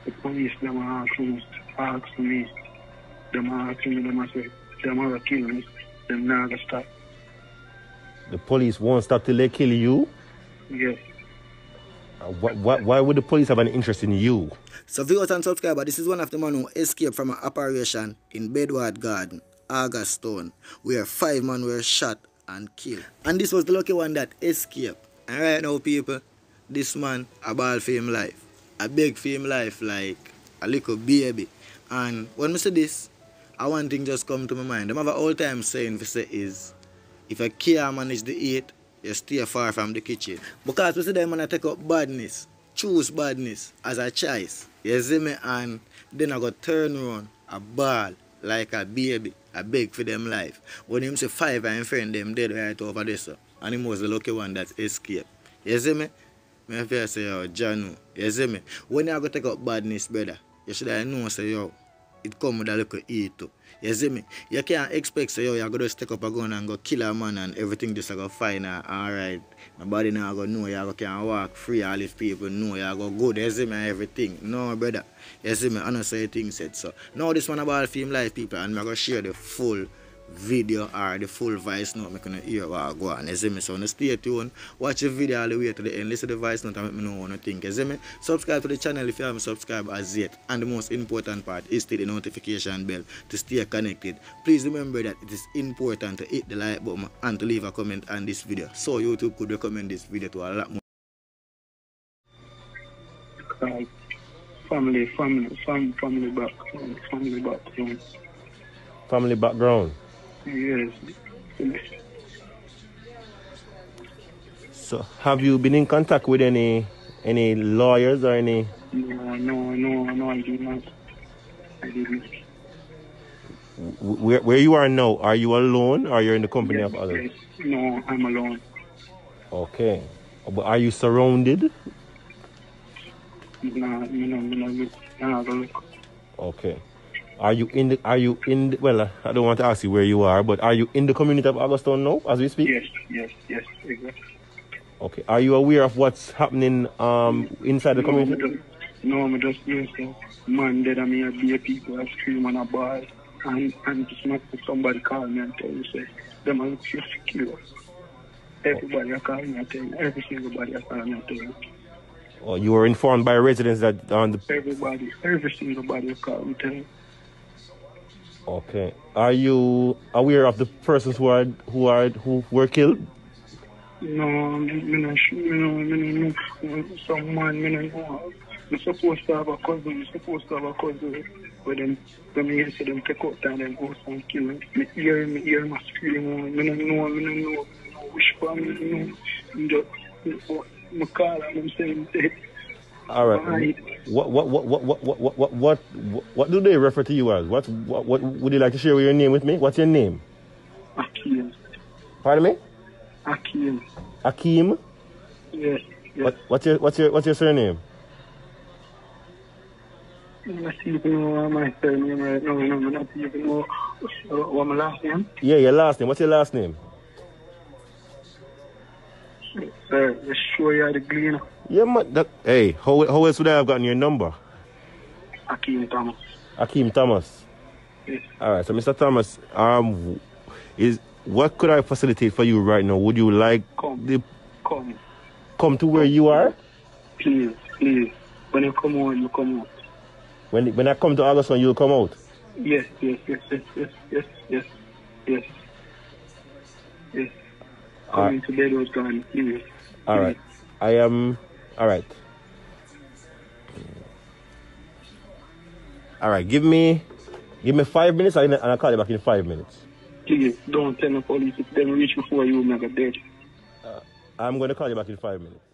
The police, them ask me, them ask me, them say, them are kill me, them not gonna stop. The police won't stop till they kill you? Yes. Why would the police have an interest in you? So viewers and subscribers, this is one of the men who escaped from an operation in Bedward Garden, Auguststone, where 5 men were shot and killed. And this was the lucky one that escaped. And right now, people, this man a ball for him life. I beg for him life like a little baby. And when I say this, one thing just come to my mind. I have an old time saying for say is, if a can't manage to eat, you stay far from the kitchen. Because we see them when take up badness, choose badness as a choice. You see me? And then I go turn around, a ball like a baby. I beg for them life. When him say 5 and friend them dead right over there, so. And he was the lucky one that escaped. You see me? I feel say, yo, Janu. You see me? When you go take up badness, brother, you should have known, say, yo, it come with a little eat too. You see me? You can't expect, say, yo, you're going to stick up a gun and go kill a man and everything just go fine. Alright, my body now go know you can walk free. All these people know you go good. You see me? And everything. No, brother. You see me? I don't say things said so. Now this one about film life, people, and I'm going to share the full video or the full voice note. I'm going to hear what go on. You see me? So stay tuned. Watch the video all the way to the end. Listen to the voice note and let me know what you think. You see me? Subscribe to the channel if you haven't subscribed as yet. And the most important part is to the notification bell to stay connected. Please remember that it is important to hit the like button and to leave a comment on this video, so YouTube could recommend this video to a lot more. Family background. Family background? Yes. So have you been in contact with any lawyers or any? No, I did not. I didn't. Where you are now, are you alone or you're in the company of others? Yes. No, I'm alone. Okay. But are you surrounded? No. Okay. Are you in the, well, I don't want to ask you where you are, but are you in the community of Auguststone now as we speak? Yes, exactly. Okay. Are you aware of what's happening inside the community? I'm just hear man dead and me a be people a scream and a ball and just not somebody call me and tell me say them a look for secure. Everybody a call me and tell me, every single body a call me and tell me. Oh, you were informed by residents that on the every single body a call me and tell me. Okay. Are you aware of the persons who were killed? No, me not sure. Some man, me not know. I'm supposed to have a cousin. But then hear say them take out and then go and kill him. Me hear my scream. Me don't know which family. Me call and I'm saying dead. All right. What do they refer to you as? What would you like to share with your name with me? What's your name? Akeem. Pardon me? Akeem. Akeem? Yes. What's your surname? I'm not even know my surname right now. I'm not even know what my last name. Yeah, your last name. What's your last name? Let's show you the gleaner. Yeah, man. Hey, how else would I have gotten your number? Akeem Thomas. Akeem Thomas. Yes. All right. So, Mr. Thomas, what could I facilitate for you right now? Would you like come to where you are? Please. When you come on, you come out. When I come to Auguststone, you'll come out? Yes. Come into Bedward Garden, please. All right. I am. All right. All right. Give me 5 minutes, and I'll call you back in 5 minutes. Please don't tell the police if they reach before you, I'm dead. I'm going to call you back in 5 minutes.